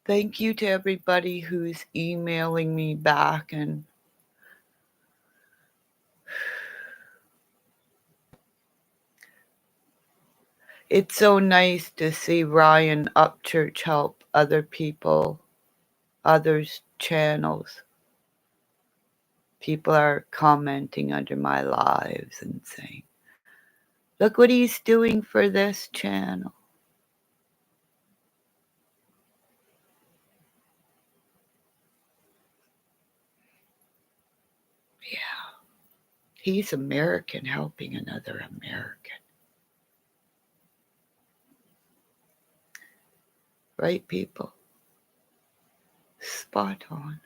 Thank you to everybody who's emailing me back, and it's so nice to see Ryan Upchurch help other people, others' channels. People are commenting under my lives and saying, look what he's doing for this channel. Yeah, he's American helping another American. Right, people? Spot on.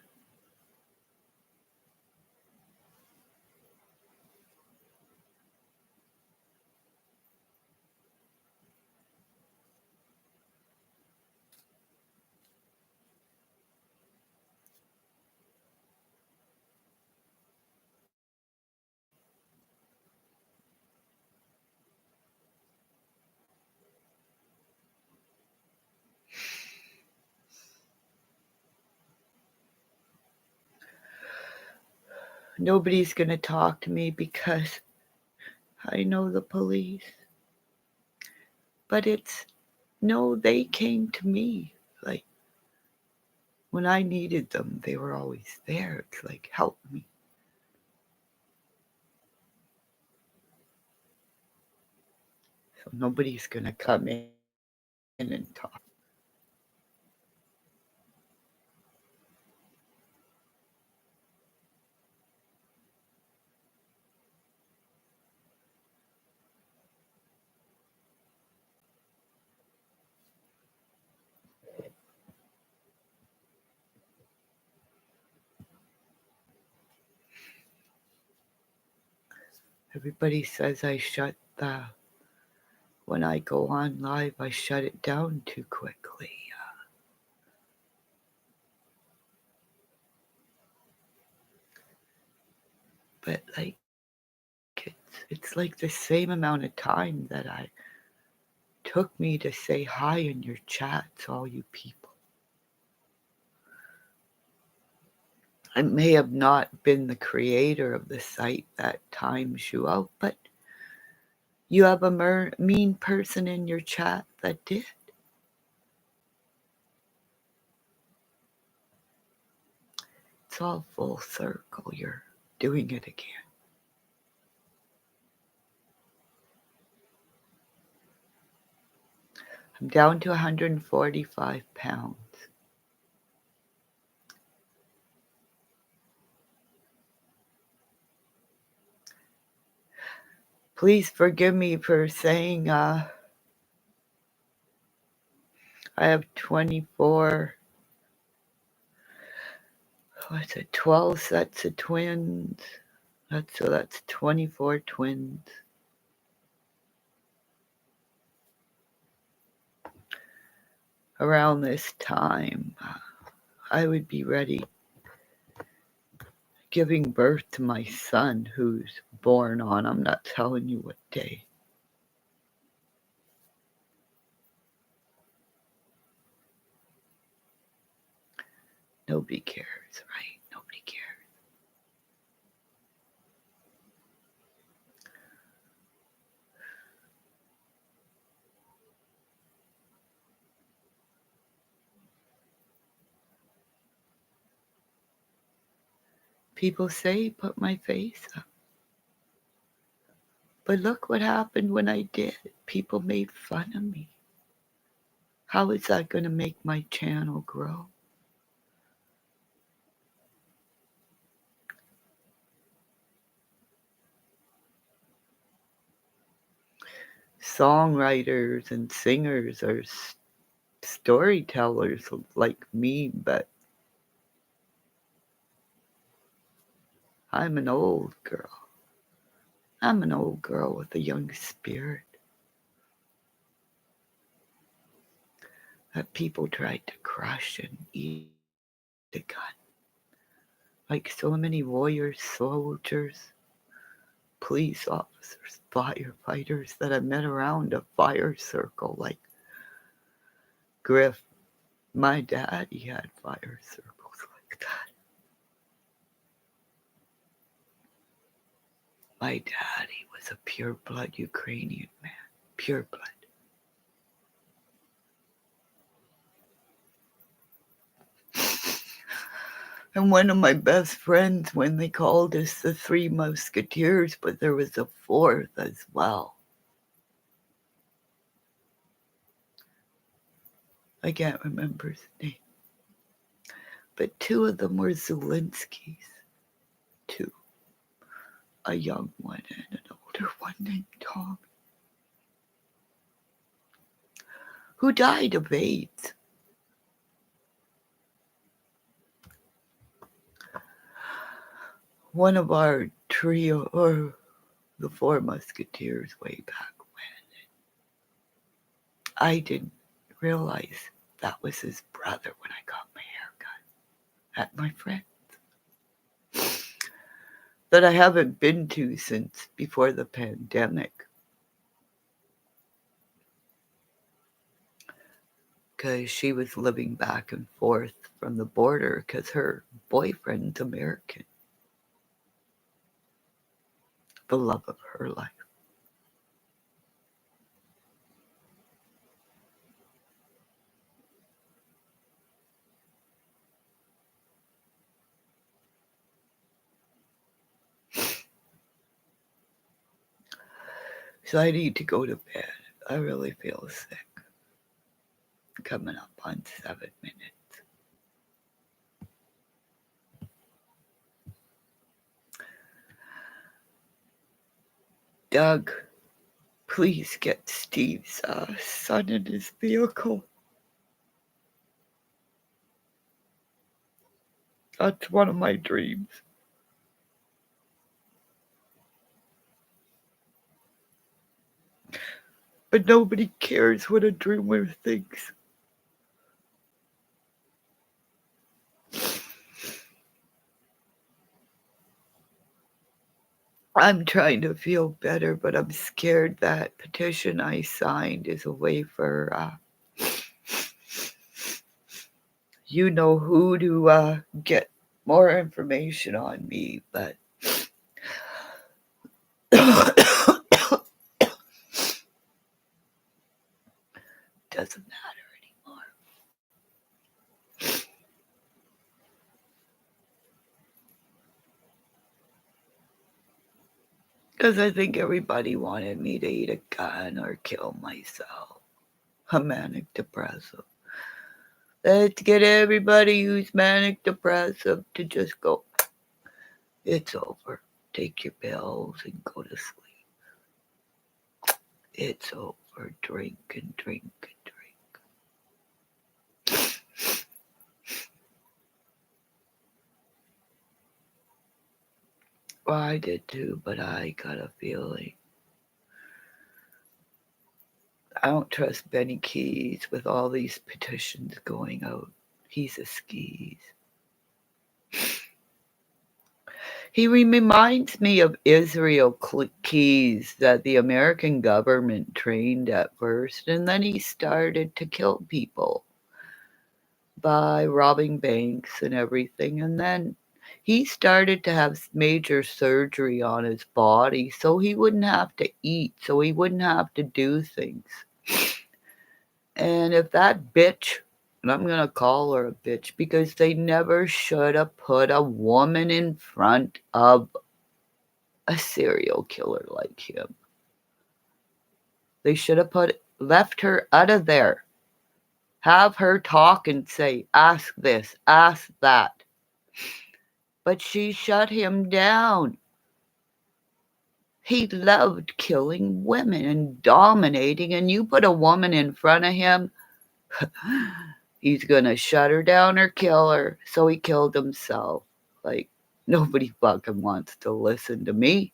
Nobody's going to talk to me because I know the police. But it's, no, they came to me. Like, when I needed them, they were always there. It's like, help me. So nobody's going to come in and talk. Everybody says I shut the, when I go on live, I shut it down too quickly. But like, it's like the same amount of time that I took me to say hi in your chats, all you people. I may have not been the creator of the site that times you out, but you have a mean person in your chat that did. It's all full circle. You're doing it again. I'm down to 145 pounds. Please forgive me for saying I have 24, what's it, 12 sets of twins. That's 24 twins. Around this time, I would be ready giving birth to my son, who's born on, I'm not telling you what day. Nobody cares, right? Nobody cares. People say put my face up. But look what happened when I did. People made fun of me. How is that going to make my channel grow? Songwriters and singers are storytellers like me, but I'm an old girl. I'm an old girl with a young spirit that people tried to crush and eat the gun. Like so many warriors, soldiers, police officers, firefighters that I met around a fire circle, like Griff, My daddy had fire circles like that. My daddy was a pure blood Ukrainian man. Pure blood. And one of my best friends, when they called us the Three Musketeers, but there was a fourth as well. I can't remember his name. But two of them were Zelensky's. Two. A young one and an older one named Tom. Who died of AIDS. One of our trio, or the Four Musketeers way back when. I didn't realize that was his brother when I got my hair cut at my friend's. That I haven't been to since before the pandemic. Because she was living back and forth from the border because her boyfriend's American. The love of her life. So I need to go to bed. I really feel sick. Coming up on 7 minutes. Doug, please get Steve's son in his vehicle. That's one of my dreams. But nobody cares what a dreamer thinks. I'm trying to feel better, but I'm scared that petition I signed is a way for you know who to get more information on me, but doesn't matter anymore. Because I think everybody wanted me to eat a gun or kill myself. A manic depressive. Let's get everybody who's manic depressive to just go, it's over. Take your pills and go to sleep. It's over. Drink and drink and drink. Well, I did too, but I got a feeling. I don't trust Benny Keys with all these petitions going out. He's a skis. He reminds me of Israel Keys that the American government trained at first, and then he started to kill people by robbing banks and everything, and then he started to have major surgery on his body so he wouldn't have to eat, so he wouldn't have to do things. And if that bitch, and I'm going to call her a bitch because they never should have put a woman in front of a serial killer like him. They should have left her out of there. Have her talk and say, ask this, ask that. But she shut him down. He loved killing women and dominating, and you put a woman in front of him, he's going to shut her down or kill her. So he killed himself. Like, nobody fucking wants to listen to me.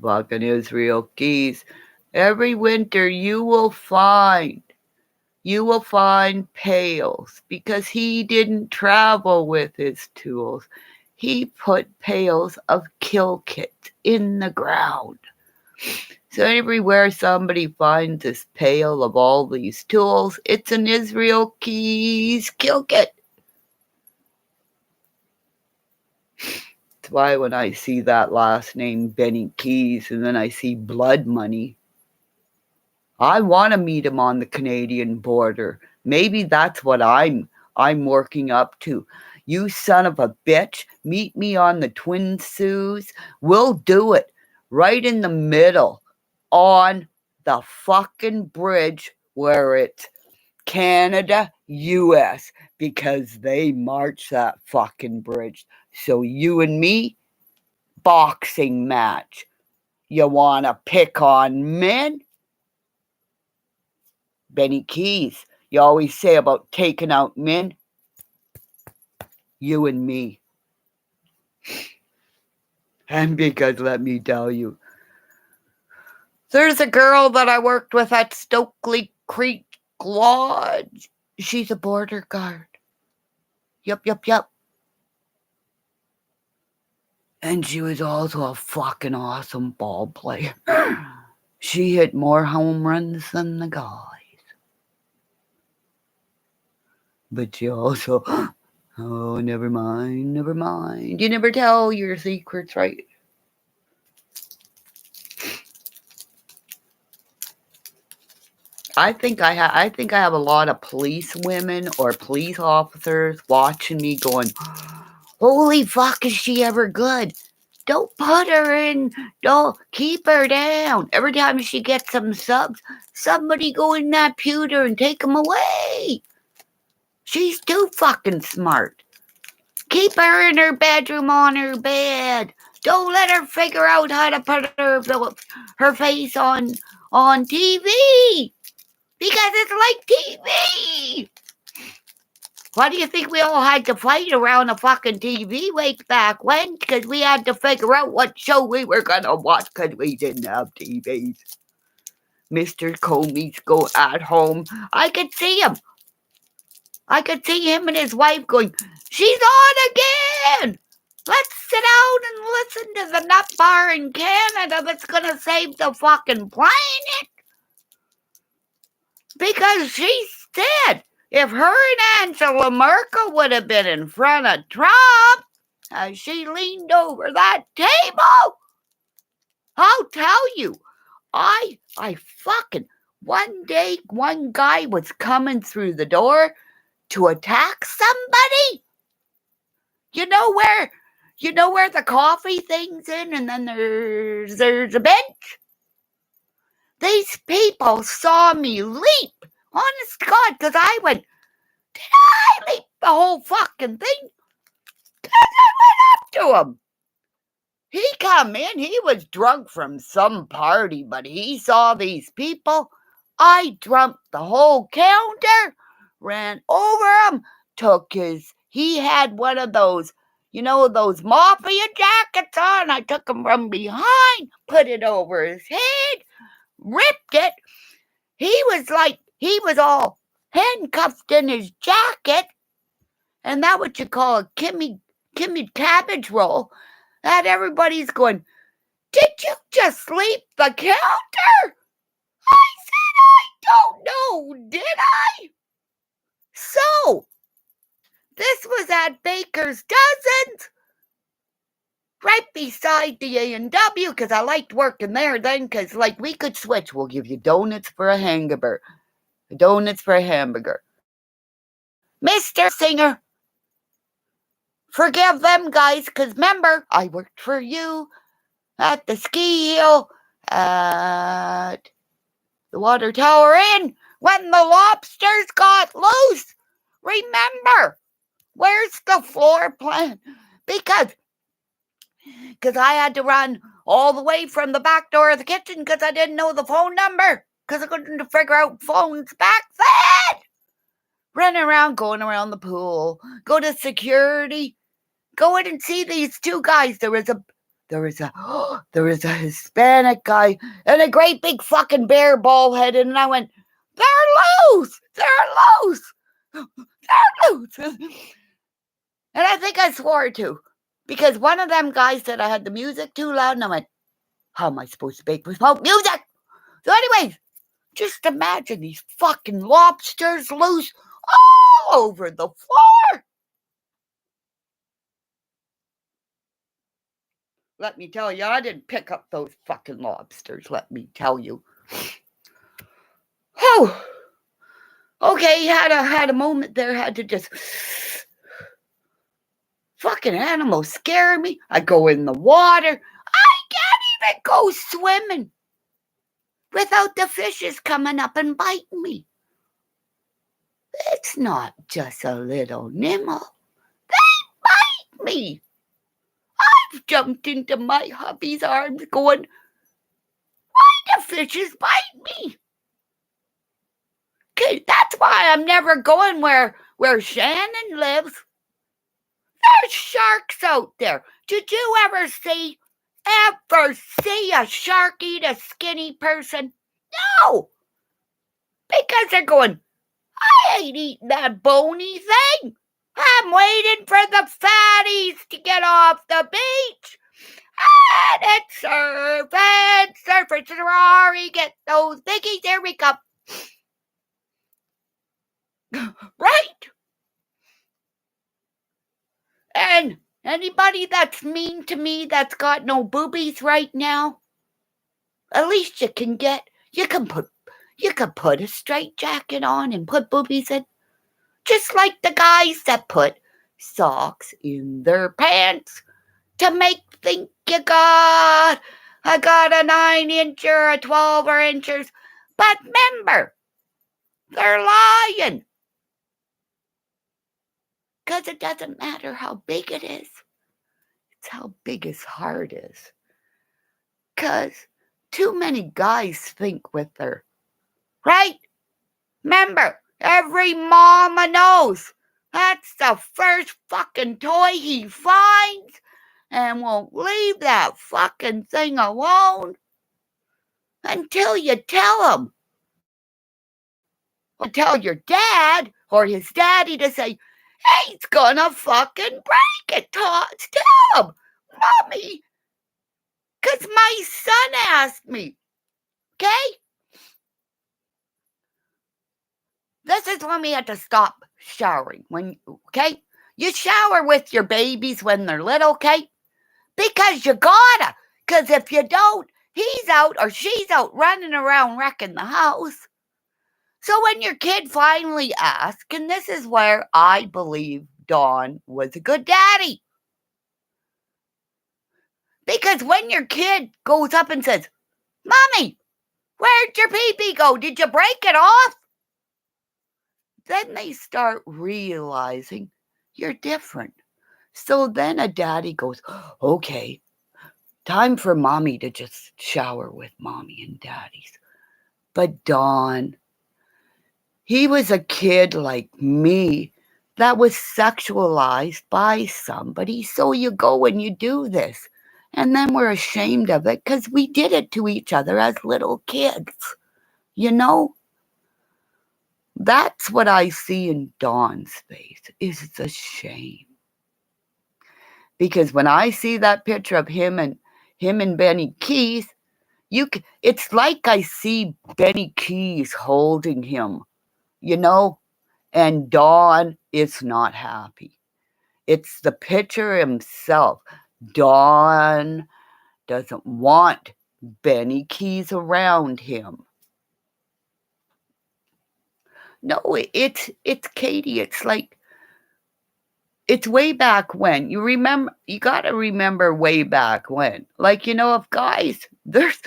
Fucking Israel Keys. Every winter you will find pails because he didn't travel with his tools. He put pails of kill kits in the ground. So everywhere somebody finds this pail of all these tools, it's an Israel Keys kill kit. That's why when I see that last name, Benny Keys, and then I see blood money, I want to meet him on the Canadian border. Maybe that's what I'm working up to. You son of a bitch, meet me on the Twin Saults. We'll do it right in the middle on the fucking bridge where it's Canada, US, because they march that fucking bridge. So you and me, boxing match. You want to pick on men? Benny Keys, you always say about taking out men. You and me. And because let me tell you, there's a girl that I worked with at Stokely Creek Lodge. She's a border guard. Yup. And she was also a fucking awesome ball player. She hit more home runs than the guys. But she also, oh, never mind. You never tell your secrets, right? I think I have a lot of police women or police officers watching me going, holy fuck, is she ever good? Don't put her in. Don't keep her down. Every time she gets some subs, somebody go in that pewter and take them away. She's too fucking smart. Keep her in her bedroom on her bed. Don't let her figure out how to put her face on TV. Because it's like TV. Why do you think we all had to fight around a fucking TV way back when? Because we had to figure out what show we were going to watch because we didn't have TVs. Mr. Comey's go at home. I could see him. I could see him and his wife going, she's on again. Let's sit down and listen to the nut bar in Canada that's going to save the fucking planet. Because she said if her and Angela Merkel would have been in front of Trump as she leaned over that table, I'll tell you, I fucking, one day one guy was coming through the door to attack somebody. You know where the coffee thing's in, and then there's a bench. These people saw me leap. Honest to God, because I went, did I leap the whole fucking thing? Because I went up to him. He come in, he was drunk from some party, but he saw these people. I jumped the whole counter, ran over him, he had one of those, those mafia jackets on. I took him from behind, put it over his head, ripped it. He was all handcuffed in his jacket, and that what you call a Kimmy cabbage roll. That everybody's going, did you just leap the counter? I said, I don't know, did I? So, this was at Baker's Dozens, right beside the A&W, because I liked working there then, because, we could switch. We'll give you donuts for a hamburger. Mr. Singer, forgive them guys, because remember, I worked for you at the ski hill, at the Water Tower Inn, when the lobsters got loose. Remember, where's the floor plan? Because I had to run all the way from the back door of the kitchen because I didn't know the phone number, because I couldn't figure out phones back then. Running around, going around the pool, go to security, go in and see these two guys. There was a Hispanic guy and a great big fucking bear ball headed, and I went, they're loose. And I think I swore too, because one of them guys said I had the music too loud, and I went, How am I supposed to bake without music? So anyways, just imagine these fucking lobsters loose all over the floor. Let me tell you, I didn't pick up those fucking lobsters, let me tell you. Oh, okay, had a moment there, had to just... Fucking animals scare me. I go in the water. I can't even go swimming without the fishes coming up and biting me. It's not just a little nimble. They bite me. I've jumped into my hubby's arms going, why do fishes bite me? Okay, that's why I'm never going where Shannon lives. There's sharks out there. Did you ever see a shark eat a skinny person? No. Because they're going, I ain't eating that bony thing. I'm waiting for the fatties to get off the beach. And it's surf and surfers. Sorry, get those biggies. There we go. Right? And anybody that's mean to me that's got no boobies right now, at least you can put a straight jacket on and put boobies in. Just like the guys that put socks in their pants to make think I got a 9-inch or a 12-inch. But remember, they're lying. Because it doesn't matter how big it is. It's how big his heart is. Because too many guys think with their... Right? Remember, every mama knows that's the first fucking toy he finds and won't leave that fucking thing alone until you tell him. Or tell your dad or his daddy to say, he's gonna fucking break it. Tell him, Mommy, because my son asked me. Okay? This is when we had to stop showering. Okay? You shower with your babies when they're little, okay? Because you gotta. Because if you don't, he's out or she's out running around wrecking the house. So when your kid finally asks, and this is where I believe Don was a good daddy. Because when your kid goes up and says, Mommy, where'd your pee-pee go? Did you break it off? Then they start realizing you're different. So then a daddy goes, okay, time for Mommy to just shower with Mommy and Daddies. But Don, he was a kid like me that was sexualized by somebody. So you go and you do this. And then we're ashamed of it because we did it to each other as little kids. You know? That's what I see in Don's face, is the shame. Because when I see that picture of him and Benny Keys, it's like I see Benny Keys holding him, you know, and Don is not happy. It's the picture himself. Don doesn't want Benny Keys around him. No, it's Katie. It's like, it's way back when. You got to remember way back when. Like, you know, if guys, there's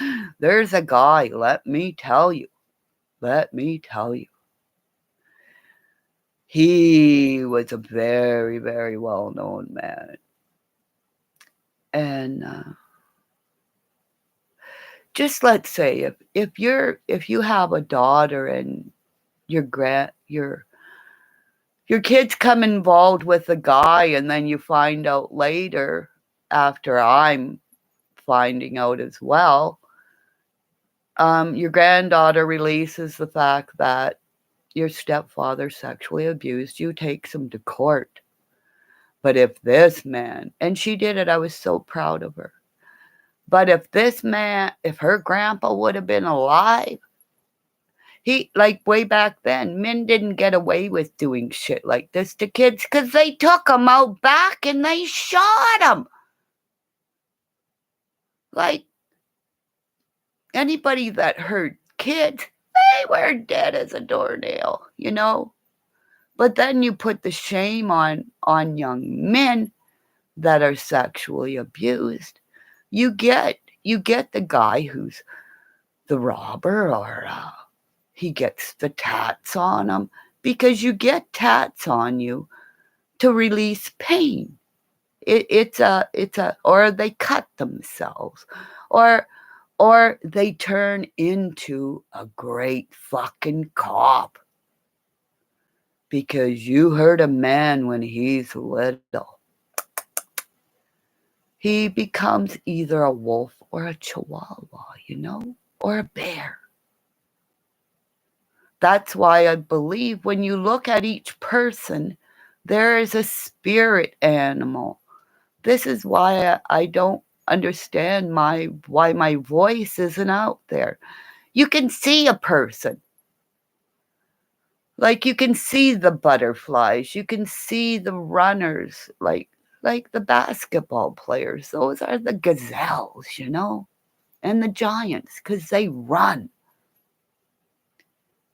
a guy, let me tell you. He was a very, very well-known man. And just let's say if you have a daughter and your kids come involved with a guy, and then you find out later, after I'm finding out as well, your granddaughter releases the fact that your stepfather sexually abused you, takes him to court. But if this man, and she did it, I was so proud of her. But if her grandpa would have been alive, like way back then, men didn't get away with doing shit like this to kids because they took them out back and they shot them. Like, anybody that hurt kids, they were dead as a doornail, you know? But then you put the shame on young men that are sexually abused. You get the guy who's the robber, or he gets the tats on him, because you get tats on you to release pain. It's a or they cut themselves, or they turn into a great fucking cop because you hurt a man when he's little. He becomes either a wolf or a chihuahua, you know, or a bear. That's why I believe when you look at each person, there is a spirit animal. This is why I don't understand why my voice isn't out there. You can see a person. Like, you can see the butterflies, you can see the runners, like the basketball players. Those are the gazelles, you know, and the giants, because they run.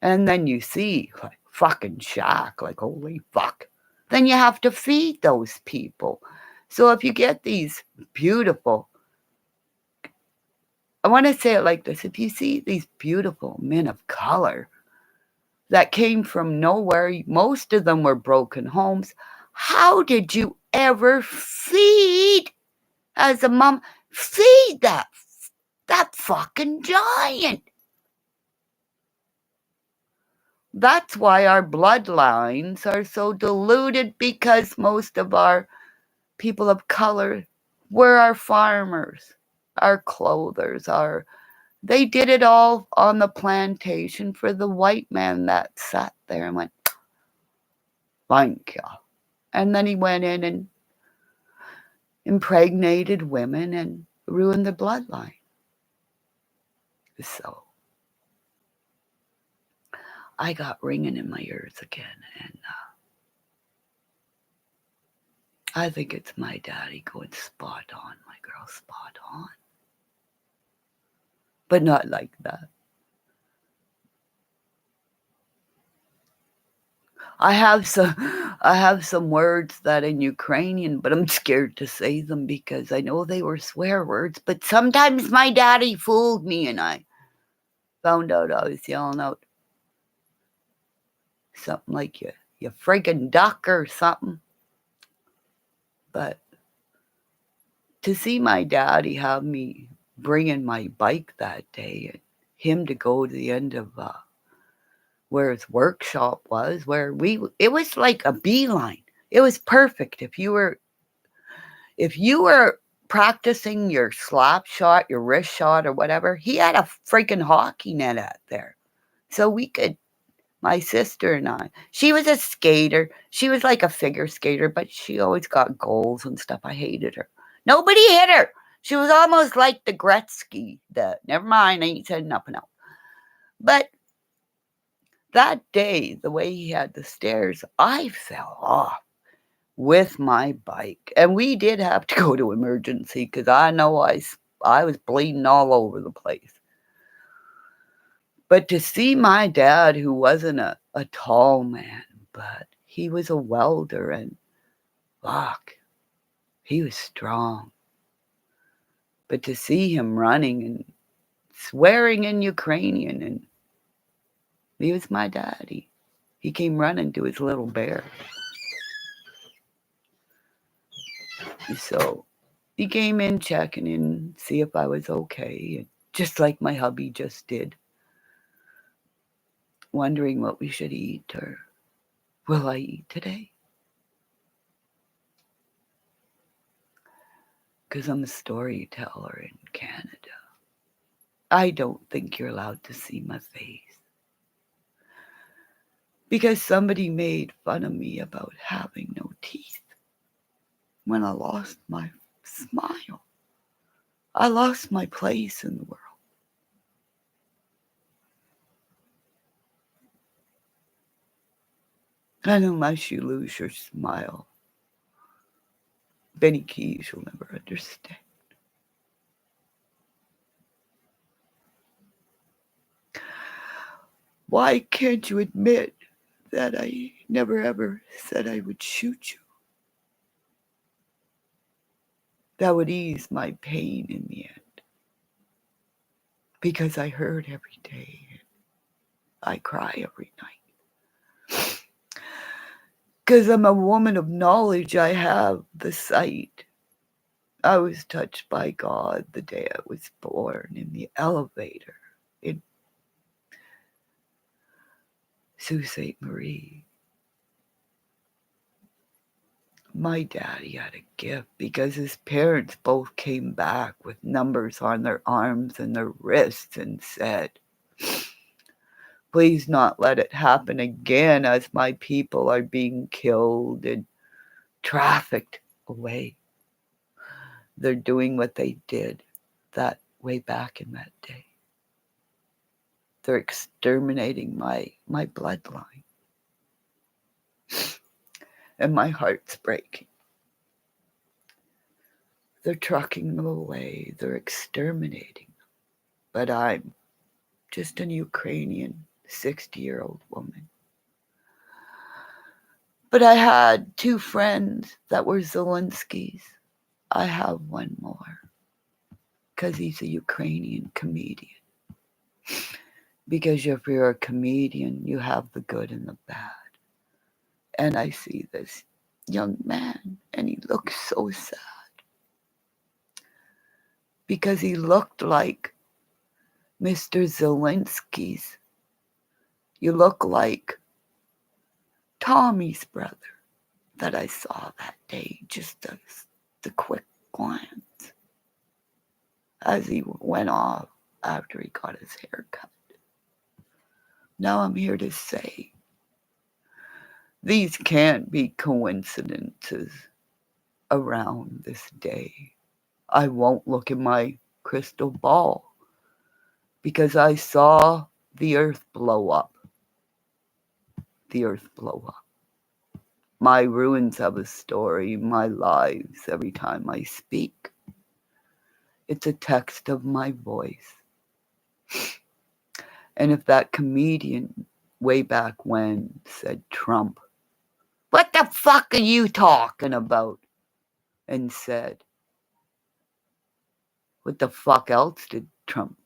And then you see like fucking Shaq, like holy fuck. Then you have to feed those people. So if you get these beautiful, I want to say it like this, if you see these beautiful men of color that came from nowhere, most of them were broken homes, how did you ever feed, as a mom, feed that fucking giant? That's why our bloodlines are so diluted, because most of our people of color were our farmers, our clothers, they did it all on the plantation for the white man that sat there and went, thank you. And then he went in and impregnated women and ruined the bloodline. So I got ringing in my ears again, and I think it's my daddy going spot on, my girl, spot on. But not like that. I have some words that in Ukrainian, but I'm scared to say them because I know they were swear words. But sometimes my daddy fooled me, and I found out I was yelling out something like you friggin' duck or something. But to see my daddy have me bringing my bike that day, and him to go to the end of where his workshop was, it was like a beeline. It was perfect. If you were practicing your slap shot, your wrist shot, or whatever, he had a freaking hockey net out there. So we could, my sister and I, she was a skater. She was like a figure skater, but she always got goals and stuff. I hated her. Nobody hit her. She was almost like the Gretzky. Never mind, I ain't said nothing else. But that day, the way he had the stairs, I fell off with my bike. And we did have to go to emergency because I know I was bleeding all over the place. But to see my dad, who wasn't a tall man, but he was a welder, and fuck, he was strong. But to see him running and swearing in Ukrainian, and he was my daddy. He came running to his little bear. So he came in checking in, see if I was okay, and just like my hubby just did, wondering what we should eat, or will I eat today? Because I'm a storyteller in Canada. I don't think you're allowed to see my face. Because somebody made fun of me about having no teeth when I lost my smile. I lost my place in the world. And unless you lose your smile, Benny Keys, you'll never understand. Why can't you admit that I never ever said I would shoot you? That would ease my pain in the end. Because I hurt every day. I cry every night. Because I'm a woman of knowledge, I have the sight. I was touched by God the day I was born in the elevator in Sault Ste. Marie. My daddy had a gift because his parents both came back with numbers on their arms and their wrists and said, please not let it happen again as my people are being killed and trafficked away. They're doing what they did that way back in that day. They're exterminating my bloodline. And my heart's breaking. They're trucking them away. They're exterminating them. But I'm just an Ukrainian 60-year-old woman. But I had 2 friends that were Zelensky's. I have one more. Because he's a Ukrainian comedian. Because if you're a comedian, you have the good and the bad. And I see this young man, and he looks so sad. Because he looked like Mr. Zelensky's. You look like Tommy's brother that I saw that day, just the quick glance as he went off after he got his hair cut. Now I'm here to say, these can't be coincidences around this day. I won't look in my crystal ball because I saw the earth blow up. The earth blow up. My ruins have a story, my lives, every time I speak. It's a text of my voice. And if that comedian way back when said Trump, what the fuck are you talking about? And said, what the fuck else did Trump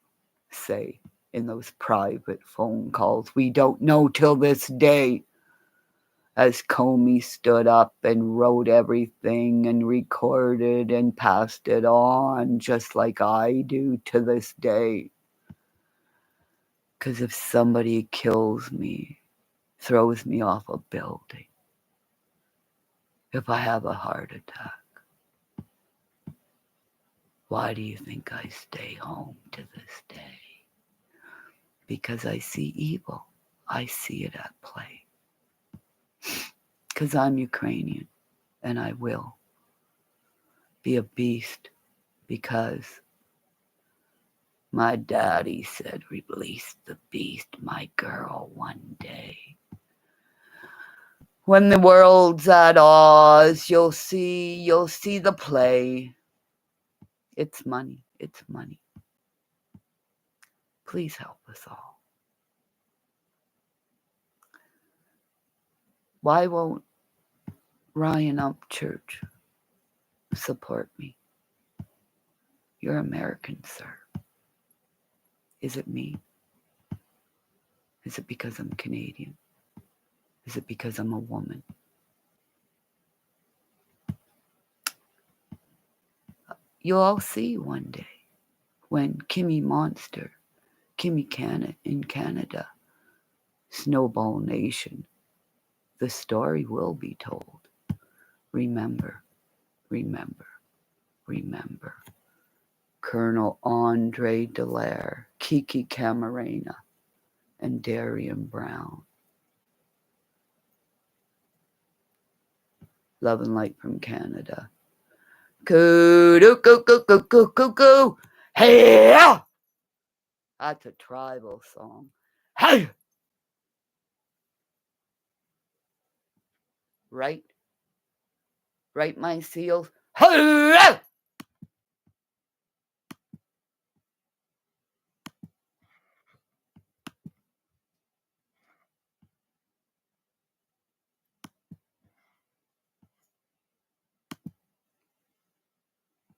say in those private phone calls? We don't know till this day. As Comey stood up and wrote everything and recorded and passed it on, just like I do to this day. Because if somebody kills me, throws me off a building, if I have a heart attack, why do you think I stay home to this day? Because I see evil. I see it at play. Because I'm Ukrainian, and I will be a beast because my daddy said, release the beast, my girl, one day. When the world's at odds, you'll see the play. It's money, it's money. Please help us all. Why won't Ryan Up Church support me? You're American, sir. Is it me? Is it because I'm Canadian? Is it because I'm a woman? You'll all see one day when Kimmymonster, Kimmy in Canada, Snowball Nation, the story will be told. Remember, remember, remember. Colonel Andre Dallaire, Kiki Camarena, and Darian Brown. Love and light from Canada. Coo-doo-coo-coo-coo-coo-coo. Hey! That's a tribal song. Hey! Right? Right, my seals? Hey!